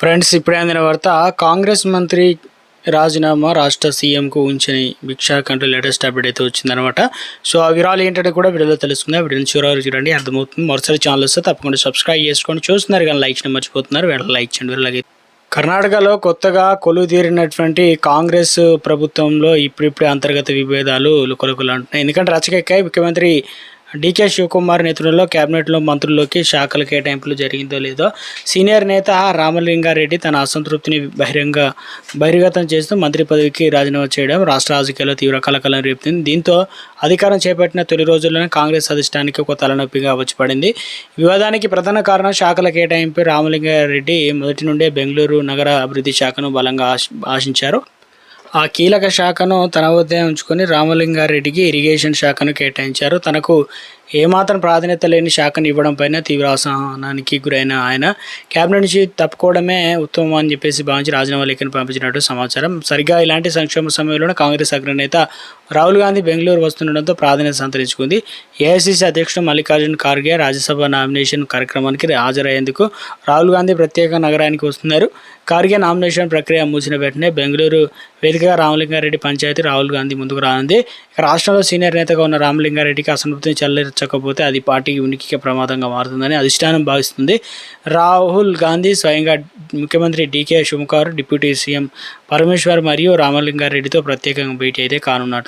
Friends, ఇప్పుడే అందిన వార్త. కాంగ్రెస్ మంత్రి రాజీనామా రాష్ట్ర సీఎంకు ఉంచని భిక్షాక్ అంటూ లేటెస్ట్ అప్డేట్ అయితే వచ్చిందనమాట. సో ఆ వివరాలు ఏంటంటే కూడా వీడియోలో తెలుసుకుందాం. వీడియోని చివరి చూడండి, అర్థమవుతుంది. మరోసారి ఛానల్ వస్తే తప్పకుండా సబ్స్క్రైబ్ చేసుకోండి. చూస్తున్నారు కానీ లైక్ చేయడం మర్చిపోతున్నారు. వీళ్ళకి లైక్ చేయండి. వీళ్ళకి కర్ణాటకలో కొత్తగా కొలువుదీరినటువంటి కాంగ్రెస్ ప్రభుత్వంలో ఇప్పుడిప్పుడే అంతర్గత విభేదాలు కొలుకులు అంటున్నాయి. ఎందుకంటే రచకెక్కాయి. ముఖ్యమంత్రి డీకే శివకుమార్ నేతృత్వంలో కేబినెట్లో మంత్రుల్లోకి శాఖల కేటాయింపులు జరిగిందో లేదో సీనియర్ నేత రామలింగారెడ్డి తన అసంతృప్తిని బహిర్గతం చేస్తూ మంత్రి పదవికి రాజీనామా చేయడం రాష్ట్ర రాజకీయాల్లో తీవ్ర కలకలం రేపుతుంది. దీంతో అధికారం చేపట్టిన తొలి రోజుల్లోనే కాంగ్రెస్ అధిష్టానికి ఒక తలనొప్పిగా వచ్చి పడింది. వివాదానికి ప్రధాన కారణం శాఖల కేటాయింపు. రామలింగారెడ్డి మొదటి నుండే బెంగళూరు నగర అభివృద్ధి శాఖను బలంగా ఆశించారు. ఆ కీలక శాఖను తన వద్దే ఉంచుకొని రామలింగారెడ్డికి ఇరిగేషన్ శాఖను కేటాయించారు. తనకు ఏమాత్రం ప్రాధాన్యత లేని శాఖను ఇవ్వడంపైన తీవ్ర అసహనానికి గురైన ఆయన కేబినెట్ నుంచి తప్పుకోవడమే ఉత్తమం అని చెప్పేసి భావించి రాజీనామా లేఖను పంపించినట్టు సమాచారం. సరిగ్గా ఇలాంటి సంక్షేమ సమయంలోనే కాంగ్రెస్ అగ్రనేత రాహుల్ గాంధీ బెంగళూరు వస్తుండడంతో ప్రాధాన్యత సంతరించుకుంది. ఏఐసీసీ అధ్యక్షుడు మల్లికార్జున్ ఖార్గే రాజ్యసభ నామినేషన్ కార్యక్రమానికి హాజరయ్యేందుకు రాహుల్ గాంధీ ప్రత్యేక నగరానికి వస్తున్నారు. ఖార్గే నామినేషన్ ప్రక్రియ మూసిన వెంటనే బెంగళూరు వేదికగా రామలింగారెడ్డి పంచాయతీ రాహుల్ గాంధీ ముందుకు రానుంది. రాష్ట్రంలో సీనియర్ నేతగా ఉన్న రామలింగారెడ్డికి అసంతృప్తిని చెల్లెర్చకపోతే అది పార్టీకి ఉనికికి ప్రమాదంగా మారుతుందని అధిష్టానం భావిస్తుంది. రాహుల్ గాంధీ స్వయంగా ముఖ్యమంత్రి డీకే శివకుమార్, డిప్యూటీ సీఎం పరమేశ్వర్ మరియు రామలింగారెడ్డితో ప్రత్యేకంగా భేటీ అయితే కానున్నట్లు